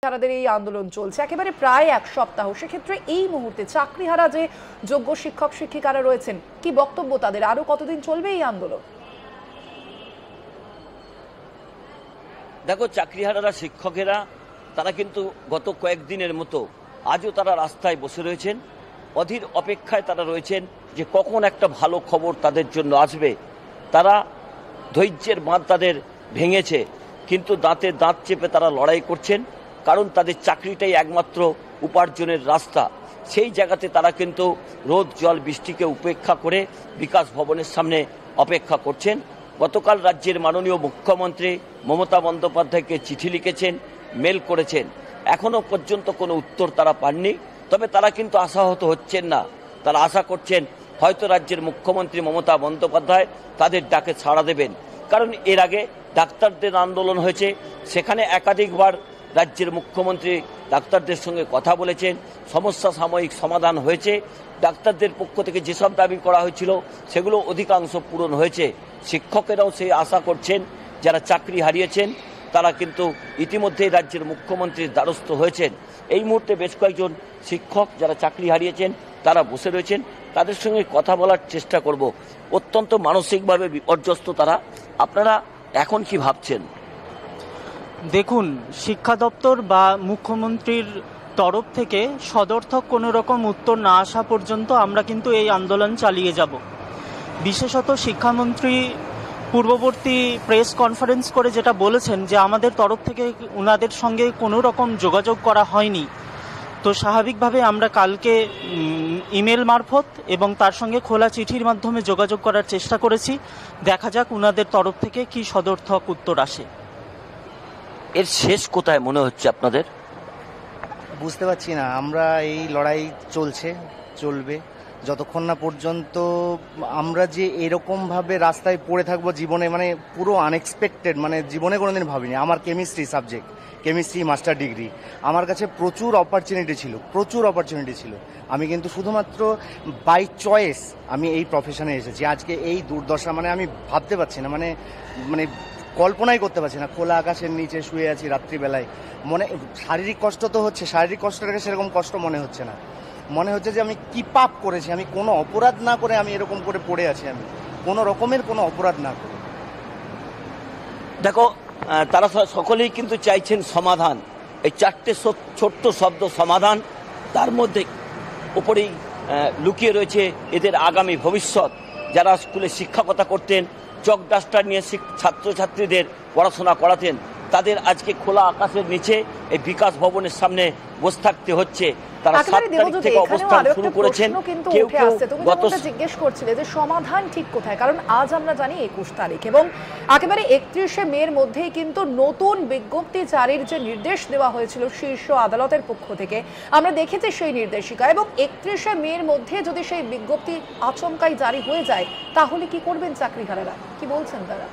শিক্ষার্থীদের এই আন্দোলন চলছে একেবারে প্রায় এক সপ্তাহ। সেক্ষেত্রে এই মুহূর্তে চাকরিহারা যে যোগ্য শিক্ষক শিক্ষিকারা রয়েছেন, কি বক্তব্য তাদের? আরো কতদিন চলবে এই আন্দোলন? দেখো, চাকরিহারারা শিক্ষকেরা তারা কিন্তু গত কয়েকদিনের মতো আজও তারা রাস্তায় বসে রয়েছেন, অধীর অপেক্ষায় তারা রয়েছেন যে কখন একটা ভালো খবর তাদের জন্য আসবে। তারা ধৈর্যের বাঁধ তাদের ভেঙেছে, কিন্তু দাঁতে দাঁত চেপে তারা লড়াই করছেন, কারণ তাদের চাকরিটাই একমাত্র উপার্জনের রাস্তা। সেই জায়গাতে তারা কিন্তু রোদ জল বৃষ্টিকে উপেক্ষা করে বিকাশ ভবনের সামনে অপেক্ষা করছেন। গতকাল রাজ্যের মাননীয় মুখ্যমন্ত্রী মমতা বন্দ্যোপাধ্যায়কে চিঠি লিখেছেন, মেল করেছেন, এখনও পর্যন্ত কোনো উত্তর তারা পাননি। তবে তারা কিন্তু আশাহত হচ্ছেন না, তারা আশা করছেন হয়তো রাজ্যের মুখ্যমন্ত্রী মমতা বন্দ্যোপাধ্যায় তাদের ডাকে সাড়া দেবেন। কারণ এর আগে ডাক্তারদের আন্দোলন হয়েছে, সেখানে একাধিকবার রাজ্যের মুখ্যমন্ত্রী ডাক্তারদের সঙ্গে কথা বলেছেন, সমস্যা সাময়িক সমাধান হয়েছে। ডাক্তারদের পক্ষ থেকে যেসব দাবি করা হয়েছিল সেগুলো অধিকাংশ পূরণ হয়েছে। শিক্ষকেরাও সেই আশা করছেন, যারা চাকরি হারিয়েছেন তারা কিন্তু ইতিমধ্যেই রাজ্যের মুখ্যমন্ত্রীর দ্বারস্থ হয়েছেন। এই মুহূর্তে বেশ কয়েকজন শিক্ষক যারা চাকরি হারিয়েছেন তারা বসে রয়েছেন, তাদের সঙ্গে কথা বলার চেষ্টা করব। অত্যন্ত মানসিকভাবে বিপর্যস্ত তারা। আপনারা এখন কি ভাবছেন? দেখুন, শিক্ষা দপ্তর বা মুখ্যমন্ত্রীর তরফ থেকে সদর্থক কোনো রকম উত্তর না আসা পর্যন্ত আমরা কিন্তু এই আন্দোলন চালিয়ে যাব। বিশেষত শিক্ষামন্ত্রী পূর্ববর্তী প্রেস কনফারেন্স করে যেটা বলেছেন যে আমাদের তরফ থেকে ওনাদের সঙ্গে কোনো রকম যোগাযোগ করা হয়নি, তো স্বাভাবিকভাবে আমরা কালকে ইমেল মারফত এবং তার সঙ্গে খোলা চিঠির মাধ্যমে যোগাযোগ করার চেষ্টা করেছি। দেখা যাক ওনাদের তরফ থেকে কি সদর্থক উত্তর আসে। এর শেষ কোথায় মনে হচ্ছে আপনাদের? বুঝতে পারছি না। আমরা এই লড়াই চলবে যতক্ষণ না পর্যন্ত আমরা যে এরকমভাবে রাস্তায় পড়ে থাকবো জীবনে, মানে পুরো আনএক্সপেক্টেড, মানে জীবনে কোনোদিন ভাবিনি। আমার কেমিস্ট্রি মাস্টার ডিগ্রি, আমার কাছে প্রচুর অপরচুনিটি ছিল। আমি কিন্তু শুধুমাত্র বাই চয়েস আমি এই প্রফেশনে এসেছি। আজকে এই দুর্দশা মানে আমি ভাবতে পারছি না, মানে কল্পনাই করতে পারছি না। খোলা আকাশের নিচে শুয়ে আছি রাত্রিবেলায়, শারীরিক কষ্ট তো হচ্ছে, শারীরিক কষ্টটাকে সেরকম কষ্ট মনে হচ্ছে না। মনে হচ্ছে যে আমি কি পাপ করেছি, আমি কোনো অপরাধ না করে আমি এরকম করে পড়ে আছি, আমি কোনো রকমের কোনো অপরাধ না করে। দেখো, তারা সকলেই কিন্তু চাইছেন সমাধান। এই চারটে ছোট্ট শব্দ সমাধান, তার মধ্যে উপরেই লুকিয়ে রয়েছে এদের আগামী ভবিষ্যৎ। যারা স্কুলে শিক্ষকতা করতেন, চক ডাস্টার নিয়ে ছাত্রছাত্রীদের পড়াশোনা করাতেন, তাদের আজকে খোলা আকাশের নিচে এই বিকাশ ভবনের সামনে বসে থাকতে হচ্ছে। তারা 7 তারিখ থেকে অবস্থান শুরু করেছেন। কেউ জিজ্ঞেস করছিলে যে সমাধান ঠিক কোথায়, কারণ আজ আমরা জানি 21 তারিখ এবং একেবারে 31শে মের মধ্যেই কিন্তু নতুন বিজ্ঞপ্তি জারির যে নির্দেশ দেওয়া হয়েছিল শীর্ষ আদালতের পক্ষ থেকে, আমরা দেখেছি সেই নির্দেশিকা, এবং 31শে মের মধ্যে যদি সেই বিজ্ঞপ্তি আচমকাই জারি হয়ে যায় তাহলে কি করবেন চাকরিহারারা, কি বলছেন তারা?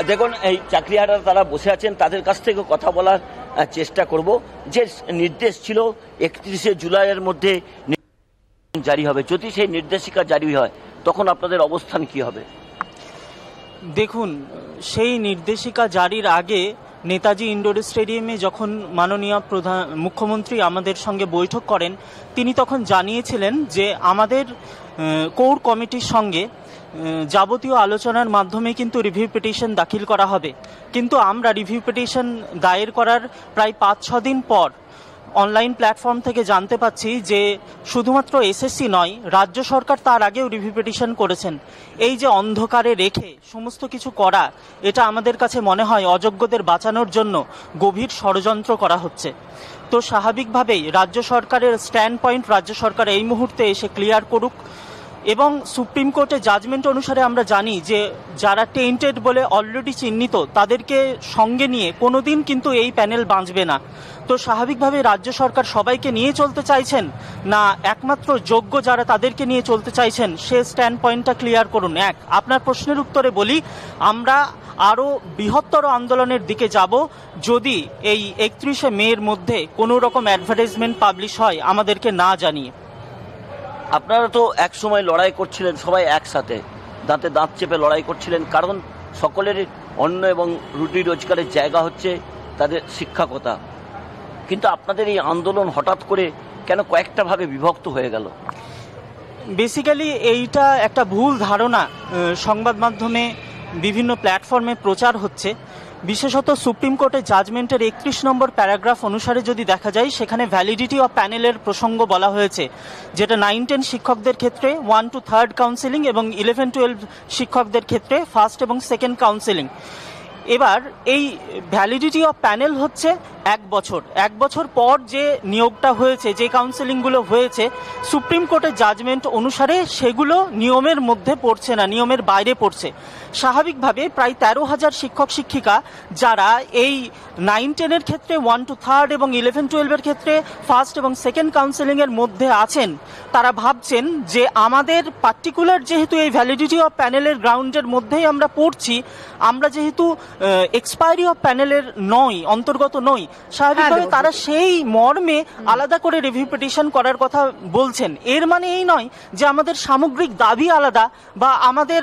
দেখুন, এই চাকরিহারারা তারা বসে আছেন, তাদের কাছ থেকে কথা বলার চেষ্টা করব। যে নির্দেশ ছিল 31শে জুলাইয়ের মধ্যে জারি হবে, যদি সেই নির্দেশিকা জারি হয় তখন আপনাদের অবস্থান কি হবে? দেখুন, সেই নির্দেশিকা জারির আগে নেতাজি ইন্ডোর স্টেডিয়ামে যখন মাননীয় মুখ্যমন্ত্রী আমাদের সঙ্গে বৈঠক করেন, তিনি তখন জানিয়েছিলেন যে আমাদের কোর কমিটির সঙ্গে যাবতীয় আলোচনার মাধ্যমে কিন্তু রিভিউ পিটিশন দাখিল করা হবে। কিন্তু আমরা রিভিউ পিটিশন দায়ের করার প্রায় 5-6 দিন পর অনলাইন প্ল্যাটফর্ম থেকে জানতে পাচ্ছি যে শুধুমাত্র এসএসসি নয়, রাজ্য সরকার তার আগেও রিভিউ পিটিশন করেছেন। এই যে অন্ধকারে রেখে সমস্ত কিছু করা, এটা আমাদের কাছে মনে হয় অযোগ্যদের বাঁচানোর জন্য গভীর ষড়যন্ত্র করা হচ্ছে। তো স্বাভাবিকভাবেই রাজ্য সরকারের স্ট্যান্ড পয়েন্ট রাজ্য সরকার এই মুহূর্তে এসে ক্লিয়ার করুক। এবং সুপ্রিম কোর্টের জাজমেন্ট অনুসারে আমরা জানি যে যারা টেন্টেড বলে অলরেডি চিহ্নিত, তাদেরকে সঙ্গে নিয়ে কোনোদিন কিন্তু এই প্যানেল বাঁচবে না। তো স্বাভাবিকভাবে রাজ্য সরকার সবাইকে নিয়ে চলতে চাইছেন না একমাত্র যোগ্য যারা তাদেরকে নিয়ে চলতে চাইছেন, সে স্ট্যান্ড পয়েন্টটা ক্লিয়ার করুন। আপনার প্রশ্নের উত্তরে বলি, আমরা আরও বৃহত্তর আন্দোলনের দিকে যাব যদি এই 31শে মের মধ্যে কোনো রকম অ্যাডভার্টাইজমেন্ট পাবলিশ হয় আমাদেরকে না জানিয়ে। আপনারা তো এক সময় লড়াই করছিলেন, সবাই একসাথে দাঁতে দাঁত চেপে লড়াই করছিলেন, কারণ সকলের অন্ন এবং রুটি রোজগারের জায়গা হচ্ছে তাদের শিক্ষকতা। কিন্তু আপনাদের এই আন্দোলন হঠাৎ করে কেন কয়েকটা ভাগে বিভক্ত হয়ে গেল? বেসিক্যালি এইটা একটা ভুল ধারণা সংবাদ মাধ্যমে বিভিন্ন প্ল্যাটফর্মে প্রচার হচ্ছে। বিশেষত সুপ্রিম কোর্টের জাজমেন্টের 31 নম্বর প্যারাগ্রাফ অনুসারে যদি দেখা যায়, সেখানে ভ্যালিডিটি অফ প্যানেলের প্রসঙ্গ বলা হয়েছে, যেটা 9-10 শিক্ষকদের ক্ষেত্রে 1 to 3rd কাউন্সেলিং এবং 11-12 শিক্ষকদের ক্ষেত্রে 1st এবং 2nd কাউন্সেলিং। এবার এই ভ্যালিডিটি অফ প্যানেল হচ্ছে 1 বছর। 1 বছর পর যে নিয়োগটা হয়েছে, যে কাউন্সেলিংগুলো হয়েছে, সুপ্রিম কোর্টের জাজমেন্ট অনুসারে সেগুলো নিয়মের মধ্যে পড়ছে না, নিয়মের বাইরে পড়ছে। স্বাভাবিকভাবে প্রায় 13,000 শিক্ষক শিক্ষিকা যারা এই 9-10-এর ক্ষেত্রে 1 to 3rd এবং 11-12-এর ক্ষেত্রে 1st এবং 2nd কাউন্সেলিংয়ের মধ্যে আছেন, তারা ভাবছেন যে আমাদের পার্টিকুলার যেহেতু এই ভ্যালিডিটি অফ প্যানেলের গ্রাউন্ডের মধ্যেই আমরা পড়ছি, আমরা যেহেতু এক্সপায়ারি অফ প্যানেলের অন্তর্গত নই, স্বাভাবিকভাবে তারা সেই মর্মে আলাদা করে রিভিউ পিটিশন করার কথা বলছেন। এর মানে এই নয় যে আমাদের সামগ্রিক দাবি আলাদা বা আমাদের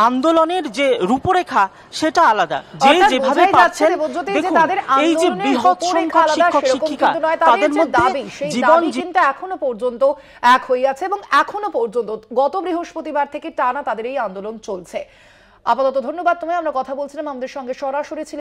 আন্দোলনের যে রূপরেখা সেটা আলাদা। যে যেভাবে পাচ্ছেন, দেখুন এই যে বৃহৎ সংখ্যক শিক্ষক শিক্ষিকা, তাদের মধ্যে জীবন কিন্তু এখনো পর্যন্ত এক হয়ে আছে এবং এখনো পর্যন্ত গত বৃহস্পতিবার থেকে টানা তাদের এই আন্দোলন চলছে। আপাতত ধন্যবাদ তোমায়। আমরা কথা বলছিলাম, আমাদের সঙ্গে সরাসরি ছিল